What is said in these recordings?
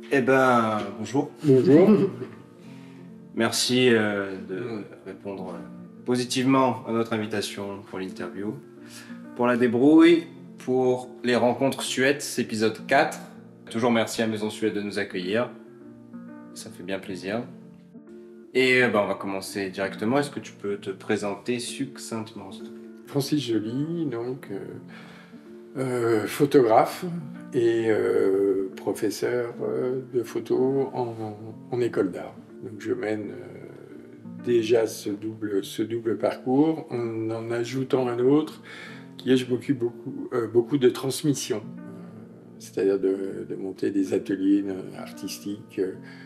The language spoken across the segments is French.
Eh ben, bonjour. Bonjour. Merci de répondre positivement à notre invitation pour l'interview. Pour la débrouille, pour les rencontres Suède, épisode 4. Toujours merci à Maison Suède de nous accueillir. Ça fait bien plaisir. Et ben, on va commencer directement. Est-ce que tu peux te présenter succinctement, s'il te plaît? Francis Joly, donc photographe et professeur de photo en école d'art. Donc je mène déjà ce double parcours en ajoutant un autre qui est je m'occupe beaucoup de transmission. C'est-à-dire de monter des ateliers artistiques,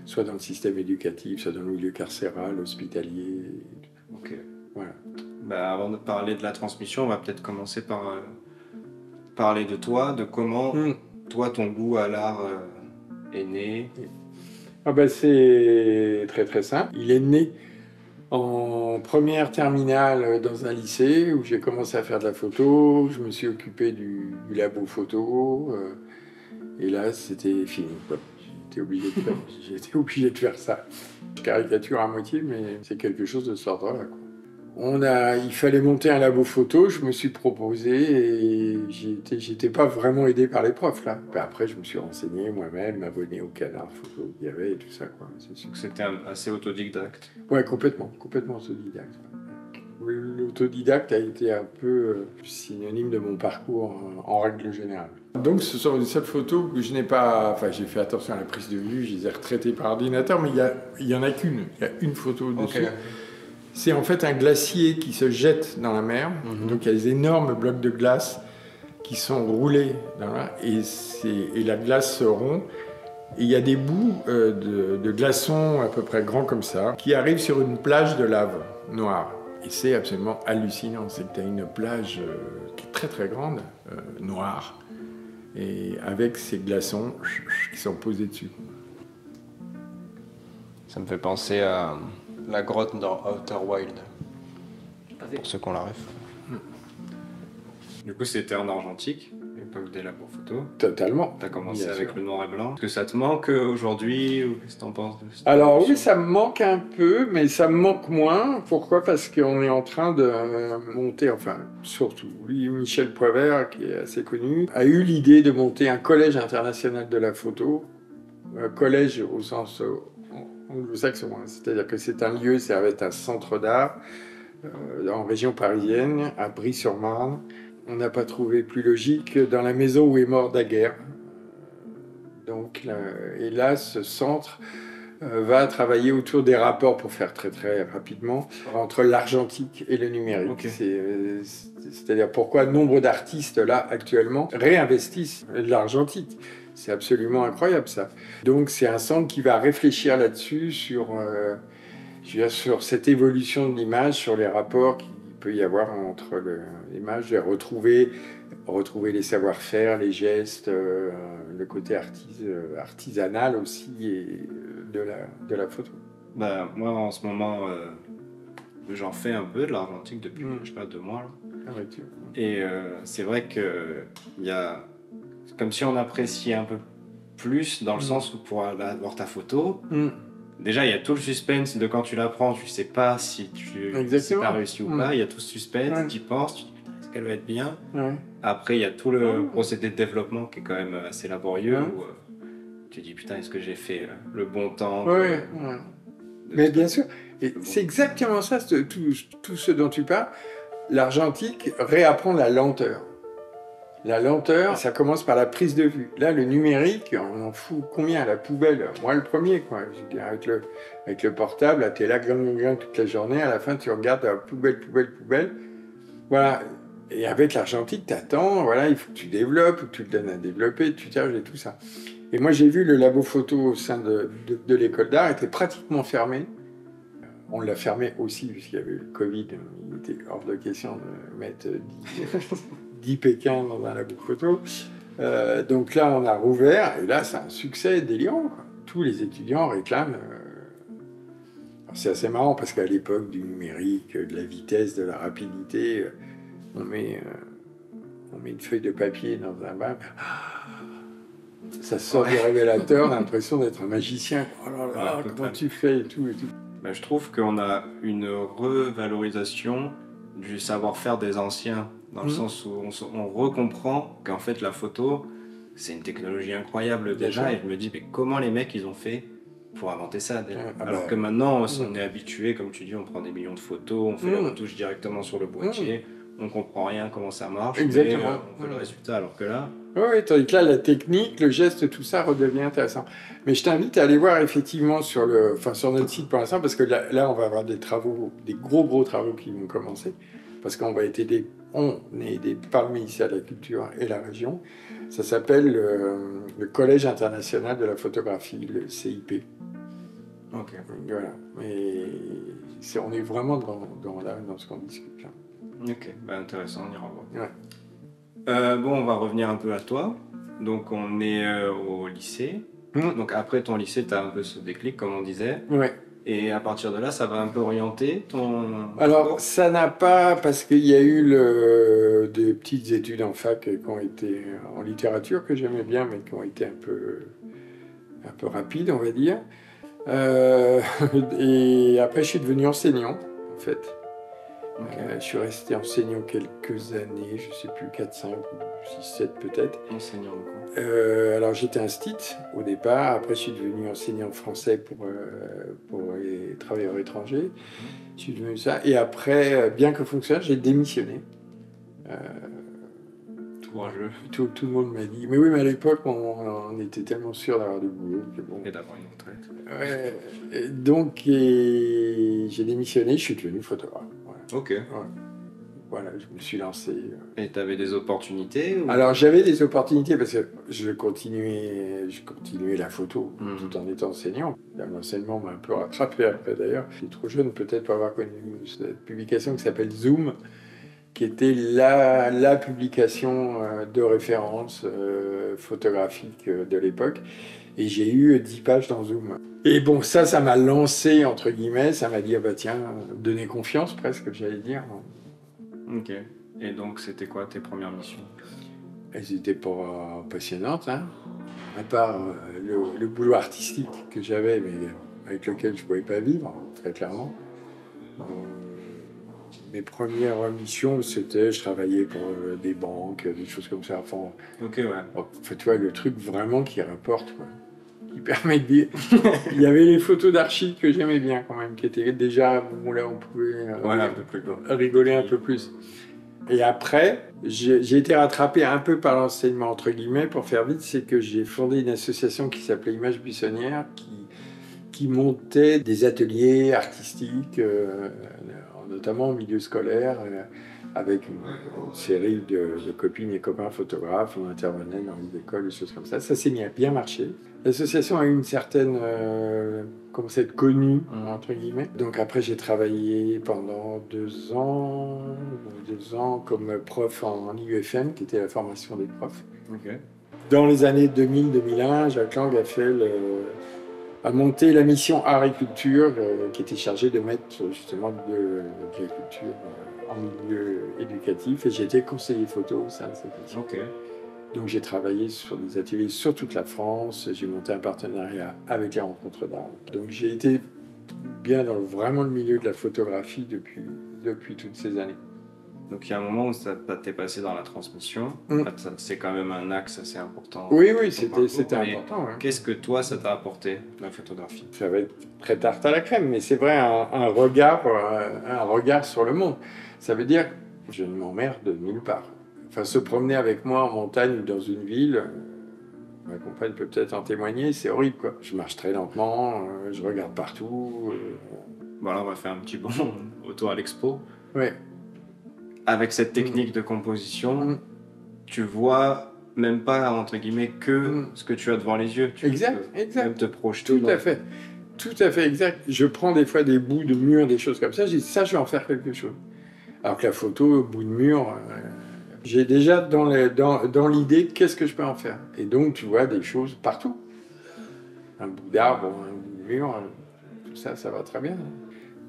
soit dans le système éducatif, soit dans le milieu carcéral, hospitalier. Ok. Voilà. Bah, avant de parler de la transmission, on va peut-être commencer par parler de toi, de comment toi ton goût à l'art est né. Ah ben c'est très très simple. Il est né en première terminale dans un lycée où j'ai commencé à faire de la photo. Je me suis occupé du labo photo. Et là, c'était fini, quoi. J'ai été obligé de faire ça. Je caricature à moitié, mais c'est quelque chose de ce ordre-là, quoi. Il fallait monter un labo photo, je me suis proposé et j'étais pas vraiment aidé par les profs là. Puis après, je me suis renseigné moi-même, m'abonner au canard photo qu'il y avait et tout ça, quoi. Donc c'était assez autodidacte. Ouais, complètement autodidacte. Oui, l'autodidacte a été un peu synonyme de mon parcours en règle générale. Donc ce sont les seules photos que je n'ai pas... Enfin, j'ai fait attention à la prise de vue, je les ai retraitées par ordinateur, mais il y en a qu'une. Il y a une photo dessus. Okay. C'est en fait un glacier qui se jette dans la mer. Donc il y a des énormes blocs de glace qui sont roulés dans la... et la glace se rompt. Et il y a des bouts de glaçons à peu près grands comme ça qui arrivent sur une plage de lave noire. Et c'est absolument hallucinant. C'est que tu as une plage qui est très très grande, noire, et avec ces glaçons qui sont posés dessus. Ça me fait penser à la grotte dans Outer Wild, pour ceux qui ont la ref. Du coup, c'était en argentique, l'époque des labos photos. Totalement. Tu as commencé avec le noir et blanc. Est-ce que ça te manque aujourd'hui ou qu'est-ce que tu en penses de cette Alors évolution? oui, ça me manque un peu, mais ça me manque moins. Pourquoi? Parce qu'on est en train de monter, enfin surtout, Michel Poivert, qui est assez connu, a eu l'idée de monter un collège international de la photo. Collège au sens anglo-saxon, hein. C'est-à-dire que c'est un lieu, ça va être un centre d'art en région parisienne, à Brie-sur-Marne. On n'a pas trouvé plus logique dans la maison où est mort Daguerre. Donc, et là, ce centre va travailler autour des rapports, pour faire très très rapidement, entre l'argentique et le numérique. Okay. C'est-à-dire pourquoi nombre d'artistes là actuellement réinvestissent l'argentique. C'est absolument incroyable ça. Donc c'est un centre qui va réfléchir là-dessus, sur cette évolution de l'image, sur les rapports qu'il peut y avoir entre l'image, et retrouver les savoir-faire, les gestes, le côté artisanal aussi et de la photo. Bah, moi en ce moment, j'en fais un peu de l'argentique depuis, je sais pas, 2 mois. Là. Ah ouais, et c'est vrai que c'est comme si on appréciait un peu plus dans le sens où pour avoir ta photo, déjà il y a tout le suspense de quand tu la prends, tu sais pas si tu as réussi ou pas, il y a tout ce suspense, tu y penses, tu te dis putain, est-ce qu'elle va être bien? Après il y a tout le procédé de développement qui est quand même assez laborieux où tu te dis putain, est-ce que j'ai fait le bon temps Mais bien sûr, et c'est exactement ça, tout ce dont tu parles. L'argentique réapprend la lenteur. La lenteur, ça commence par la prise de vue. Là, le numérique, on en fout combien à la poubelle? Moi, le premier, quoi. Je veux dire, avec le portable, là, t'es là, toute la journée. À la fin, tu regardes poubelle. Voilà. Et avec l'argentique, t'attends. Voilà, il faut que tu développes, ou que tu te donnes à développer, tu charges et tout ça. Et moi, j'ai vu le labo photo au sein de l'école d'art était pratiquement fermé. On l'a fermé aussi, puisqu'il y avait eu le Covid. Il était hors de question de mettre 10 Pékins dans un labo photo. Donc là, on a rouvert, et là, c'est un succès délirant, quoi. Tous les étudiants réclament. C'est assez marrant, parce qu'à l'époque du numérique, de la vitesse, de la rapidité, on met une feuille de papier dans un bac. Ça sort du révélateur, l'impression d'être un magicien. Oh là là, comment tu fais et tout et tout. Ben, je trouve qu'on a une revalorisation du savoir-faire des anciens, dans le sens où on recomprend qu'en fait la photo, c'est une technologie incroyable déjà, et je me dis, mais comment les mecs ils ont fait pour inventer ça déjà. Alors que maintenant, on est habitué, comme tu dis, on prend des millions de photos, on fait la retouche directement sur le boîtier, on comprend rien comment ça marche, mais on veut le résultat, alors que là... Oui, tandis que là, la technique, le geste, tout ça redevient intéressant. Mais je t'invite à aller voir effectivement sur notre site pour l'instant, parce que là, on va avoir des travaux, des gros travaux qui vont commencer, parce qu'on va être aidé par le ministère de la Culture et la région. Ça s'appelle le Collège international de la photographie, le CIP. Ok. Voilà. Et on est vraiment dans ce qu'on discute là. Ok, ben, intéressant, on ira voir. Ouais. Bon, on va revenir un peu à toi. Donc, on est au lycée. Donc, après ton lycée, tu as un peu ce déclic, comme on disait. Ouais. Et à partir de là, ça va un peu orienter ton... Alors, ça n'a pas... Parce qu'il y a eu des petites études en fac qui ont été en littérature, que j'aimais bien, mais qui ont été un peu rapides, on va dire. Et après, je suis devenu enseignant, en fait. Okay. Je suis resté enseignant quelques années, je ne sais plus, 4, 5, 6, 7 peut-être. Enseignant quoi alors j'étais instit au départ, après je suis devenu enseignant français pour les travailleurs étrangers. Je suis devenu ça, et après, bien que fonctionnaire, j'ai démissionné. Courageux. Tout le monde m'a dit, mais oui, mais à l'époque, on était tellement sûr d'avoir du boulot. Que bon. Et d'avoir une retraite. Ouais, donc j'ai démissionné, je suis devenu photographe. Voilà. Ok. Ouais. Voilà, je me suis lancé. Et tu avais des opportunités ou... Alors j'avais des opportunités parce que je continuais la photo tout en étant enseignant. L'enseignement m'a un peu rattrapé après d'ailleurs. Je suis trop jeune peut-être pour avoir connu cette publication qui s'appelle Zoom, qui était la publication de référence photographique de l'époque. Et j'ai eu 10 pages dans Zoom. Et bon, ça m'a lancé, entre guillemets, ça m'a dit, ah bah tiens, donner confiance presque, j'allais dire. Ok. Et donc, c'était quoi tes premières missions? Elles n'étaient pas passionnantes, hein. À part le boulot artistique que j'avais, mais avec lequel je ne pouvais pas vivre, très clairement. Mes premières missions, c'était, je travaillais pour des banques, des choses comme ça. Enfin, ok, ouais. Enfin, tu vois, le truc vraiment qui rapporte, quoi, qui permet de dire... Il y avait les photos d'archives que j'aimais bien quand même, qui étaient déjà, bon, là, on pouvait un peu plus rigoler un peu plus. Et après, j'ai été rattrapé un peu par l'enseignement, entre guillemets, pour faire vite, c'est que j'ai fondé une association qui s'appelait Images Buissonnières, qui montait des ateliers artistiques, notamment au milieu scolaire, avec une série de copines et copains photographes. On intervenait dans les écoles, des choses comme ça. Ça s'est bien marché. L'association a eu une certaine... commence à être connue, entre guillemets. Donc après, j'ai travaillé pendant 2 ans comme prof en IUFM, qui était la formation des profs. Okay. Dans les années 2000-2001, Jacques Lang a monté la mission Art et Culture, qui était chargée de mettre justement de la culture en milieu éducatif. Et j'ai été conseiller photo au sein de cette mission. Okay. Donc j'ai travaillé sur des ateliers sur toute la France, j'ai monté un partenariat avec les Rencontres d'Art. Donc j'ai été bien dans vraiment le milieu de la photographie depuis toutes ces années. Donc il y a un moment où t'es passé dans la transmission, c'est quand même un axe assez important. Oui, c'était important. Ouais. Qu'est-ce que toi, ça t'a apporté, la photographie? Ça va être très tarte à la crème, mais c'est vrai, un regard sur le monde. Ça veut dire que je ne m'emmerde nulle part. Enfin, se promener avec moi en montagne ou dans une ville, ma compagne peut peut-être en témoigner, c'est horrible, quoi. Je marche très lentement, je regarde partout. Bon, alors on va faire un petit bond autour à l'expo. Oui. Avec cette technique de composition, tu vois même pas, entre guillemets, que ce que tu as devant les yeux. Tu peux même te projeter. Tout à fait, exact. Je prends des fois des bouts de mur, des choses comme ça, je dis ça, je vais en faire quelque chose. Alors que la photo, bout de mur... j'ai déjà dans l'idée qu'est-ce que je peux en faire. Et donc, tu vois des choses partout. Un bout d'arbre, un bout de mur, tout ça, ça va très bien.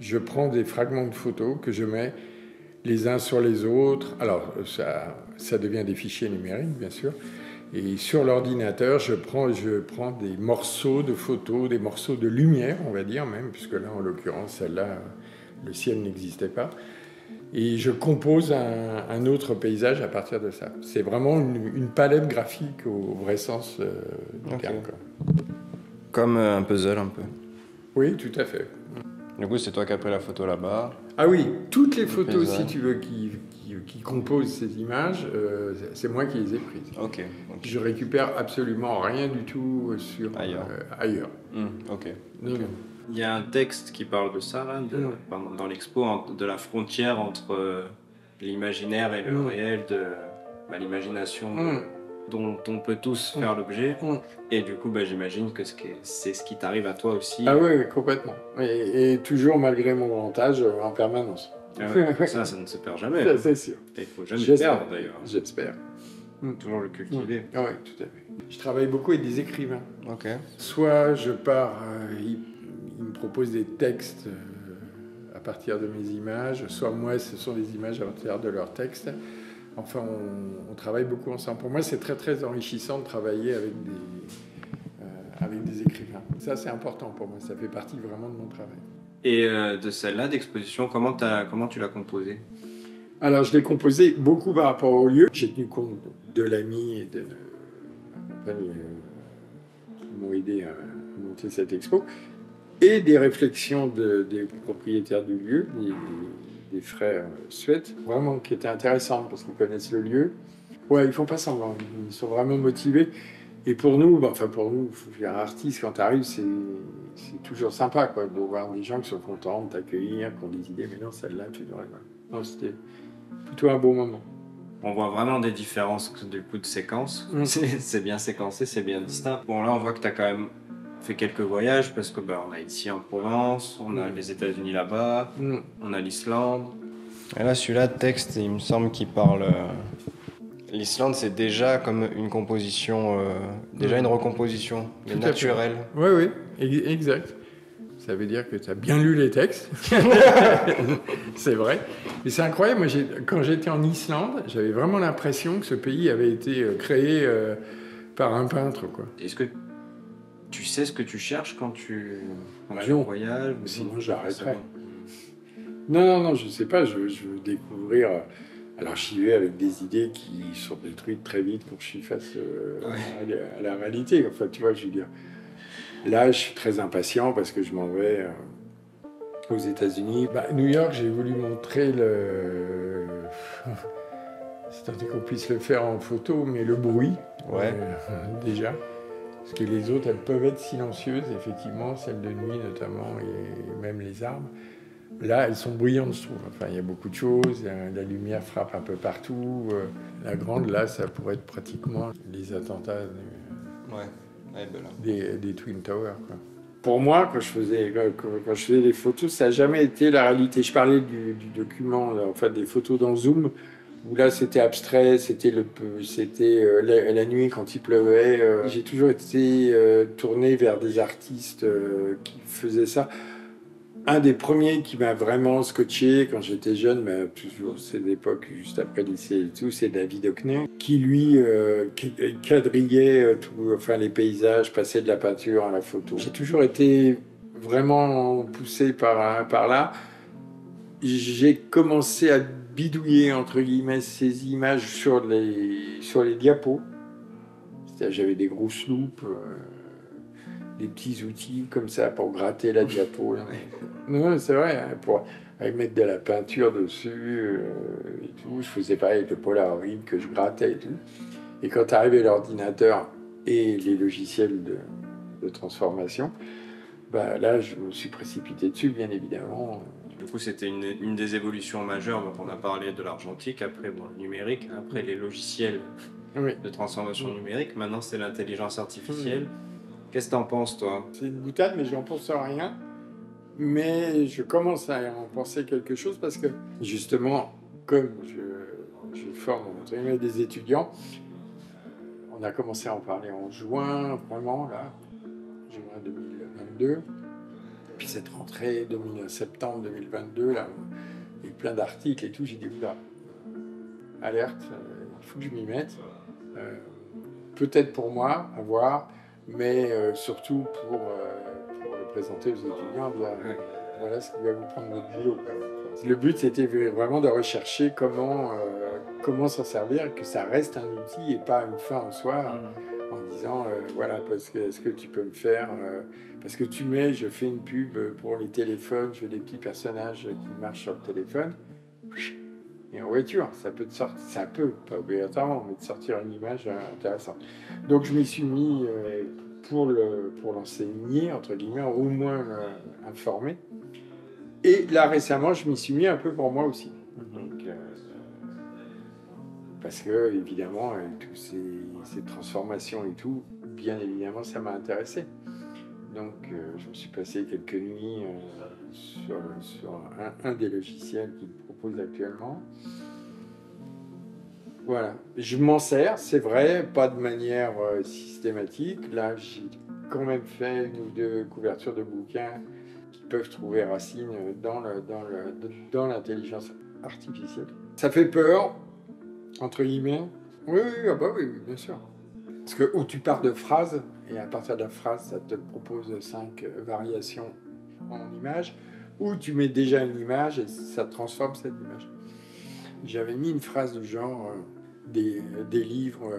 Je prends des fragments de photos que je mets les uns sur les autres. Alors, ça devient des fichiers numériques, bien sûr. Et sur l'ordinateur, je prends des morceaux de photos, des morceaux de lumière, on va dire même, puisque là, en l'occurrence, celle-là, le ciel n'existait pas. Et je compose un autre paysage à partir de ça. C'est vraiment une palette graphique au vrai sens du terme. Quoi. Comme un puzzle un peu. Oui, tout à fait. Du coup, c'est toi qui as pris la photo là-bas. Ah oui, toutes les photos, si tu veux, qui composent ces images, c'est moi qui les ai prises. Ok. Je récupère absolument rien du tout sur ailleurs. Ok. Non. Il y a un texte qui parle de ça, là, dans l'expo, de la frontière entre l'imaginaire et le réel, de l'imagination dont on peut tous faire l'objet. Et du coup, j'imagine que c'est ce qui t'arrive à toi aussi. Ah oui, complètement. Et toujours malgré mon grand âge, en permanence. Ah ouais, ça ne se perd jamais. Ça, c'est sûr. Il ne faut jamais le perdre, d'ailleurs. J'espère. Toujours le cultiver. Ah oui, tout à fait. Je travaille beaucoup avec des écrivains. Ok. Soit je pars, ils me proposent des textes à partir de mes images, soit moi, ce sont des images à partir de leurs textes. Enfin, on travaille beaucoup ensemble. Pour moi, c'est très, très enrichissant de travailler avec des écrivains. Ça, c'est important pour moi. Ça fait partie vraiment de mon travail. Et de celle-là, d'exposition, comment tu l'as composée? Alors, je l'ai composée beaucoup par rapport au lieu. J'ai tenu compte de l'ami et de ma compagne qui m'ont aidé à monter cette expo, et des réflexions des propriétaires du lieu, des frères Suette, vraiment qui étaient intéressantes parce qu'ils connaissent le lieu. Ouais, ils font pas semblant, ils sont vraiment motivés. Et pour nous, pour nous, artistes, quand tu arrives, c'est toujours sympa quoi, de voir des gens qui sont contents de t'accueillir, qui ont des idées, mais non, celle-là, tu devrais. Non, c'était plutôt un bon moment. On voit vraiment des différences du coup de séquence. C'est bien séquencé, c'est bien distinct. Bon, là, on voit que tu as quand même fait quelques voyages parce que on a ici en Provence, on a les États-Unis là-bas, on a l'Islande. Et là, celui-là, texte, il me semble qu'il parle. L'Islande, c'est déjà comme une composition, une recomposition naturelle. Oui, exact. Ça veut dire que tu as bien lu les textes. C'est vrai. Et c'est incroyable. Moi, quand j'étais en Islande, j'avais vraiment l'impression que ce pays avait été créé par un peintre, quoi. Est-ce que tu sais ce que tu cherches quand tu voyages? Sinon, j'arrêterais. Non, je ne sais pas. Je veux découvrir. Alors, j'y vais avec des idées qui sont détruites très vite quand je suis face à la réalité. Enfin, tu vois, je veux dire. Là, je suis très impatient parce que je m'en vais aux États-Unis. New York, j'ai voulu montrer c'est tant qu'on puisse le faire en photo, mais le bruit, déjà. Parce que les autres, elles peuvent être silencieuses, effectivement, celles de nuit notamment, et même les arbres. Là, elles sont bruyantes, je trouve. Enfin, il y a beaucoup de choses, la lumière frappe un peu partout. La grande, là, ça pourrait être pratiquement les attentats des Twin Towers, quoi. Pour moi, quand je faisais des photos, ça n'a jamais été la réalité. Je parlais du document, des photos dans Zoom, où là c'était abstrait, c'était la nuit quand il pleuvait. J'ai toujours été tourné vers des artistes qui faisaient ça. Un des premiers qui m'a vraiment scotché quand j'étais jeune, mais toujours c'est l'époque juste après le lycée et tout, c'est David Hockney, qui lui quadrillait les paysages, passait de la peinture à la photo. J'ai toujours été vraiment poussé par là. J'ai commencé à bidouiller entre guillemets ces images sur les diapos. C'est-à-dire, j'avais des grosses loupes. Des petits outils comme ça pour gratter la diapo. Non, c'est vrai, hein, pour mettre de la peinture dessus et tout. Je faisais pareil avec le Polaroid que je grattais et tout. Et quand arrivait l'ordinateur et les logiciels de transformation, là, je me suis précipité dessus, bien évidemment. Du coup, c'était une des évolutions majeures. Donc, on a parlé de l'argentique, après le numérique, après les logiciels de transformation numérique. Maintenant, c'est l'intelligence artificielle. Qu'est-ce que t'en penses, toi? C'est une boutade, mais j'en pense rien. Mais je commence à en penser quelque chose parce que, justement, comme je forme des étudiants, on a commencé à en parler en juin, vraiment, là, juin 2022. Puis cette rentrée, septembre 2022, là, il y a eu plein d'articles et tout. J'ai dit, alerte, il faut que je m'y mette. peut-être pour moi, à voir, mais surtout pour le présenter aux étudiants, dire, voilà ce qui va vous prendre votre boulot. Le but, c'était vraiment de rechercher comment s'en servir, que ça reste un outil et pas une fin en soi, en disant, voilà, est-ce que tu peux me faire, parce que je fais une pub pour les téléphones, je fais des petits personnages qui marchent sur le téléphone, et en voiture, ça peut, pas obligatoirement, mais de sortir une image intéressante. Donc je m'y suis mis pour l'enseigner, entre guillemets, au moins informer. Et là récemment, je m'y suis mis un peu pour moi aussi. Donc, parce que évidemment, toutes ces transformations et tout, bien évidemment, ça m'a intéressé. Donc je me suis passé quelques nuits sur un des logiciels qu'ils proposent actuellement. Voilà, je m'en sers, c'est vrai, pas de manière systématique. Là, j'ai quand même fait une ou deux couvertures de bouquins qui peuvent trouver racine dans l'intelligence artificielle. Ça fait peur, entre guillemets. Oui, oui, ah bah oui, bien sûr. Parce que où tu pars de phrases, et à partir de la phrase, ça te propose 5 variations en image, ou tu mets déjà une image et ça transforme cette image. J'avais mis une phrase du genre des livres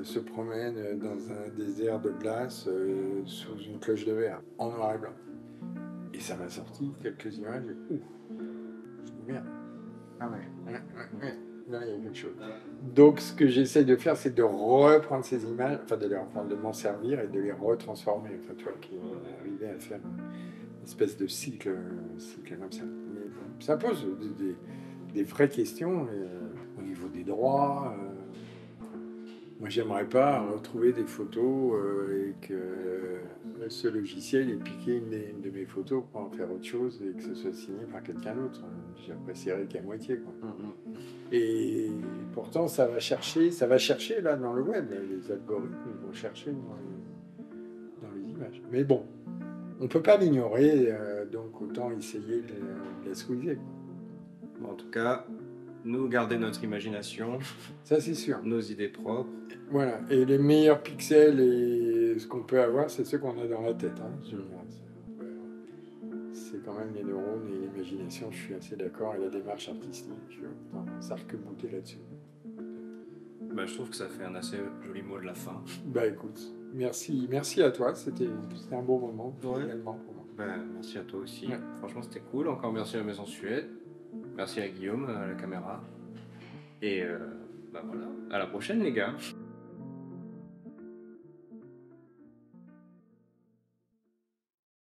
se promènent dans un désert de glace sous une cloche de verre, en noir et blanc. Et ça m'a sorti quelques images. Et, ouf, je dis merde. Ah ouais. Là, il y a quelque chose. Donc, ce que j'essaie de faire, c'est de reprendre ces images, enfin de m'en servir et de les retransformer. Enfin, toi qui es arrivé à faire une espèce de cycle comme ça. Mais bon, ça pose des vraies questions au niveau des droits. Moi, j'aimerais pas retrouver des photos et que ce logiciel ait piqué une de mes photos pour en faire autre chose et que ce soit signé par quelqu'un d'autre. J'apprécierais qu'à moitié, quoi. Et pourtant, ça va chercher là dans le web. Les algorithmes vont chercher dans les images. Mais bon, on peut pas l'ignorer, donc autant essayer de la squeezer, quoi. Bon, en tout cas, nous garder notre imagination, ça c'est sûr, nos idées propres. Voilà, et les meilleurs pixels et ce qu'on peut avoir, c'est ceux qu'on a dans la tête. Hein. C'est quand même les neurones et l'imagination, je suis assez d'accord, et la démarche artistique, s'arc-bouter là-dessus. Bah, je trouve que ça fait un assez joli mot de la fin. Bah écoute, merci à toi, c'était un bon moment également pour moi. Bah, merci à toi aussi, franchement c'était cool, encore merci à la Maison Suède, merci à Guillaume, à la caméra, et bah voilà, à la prochaine les gars.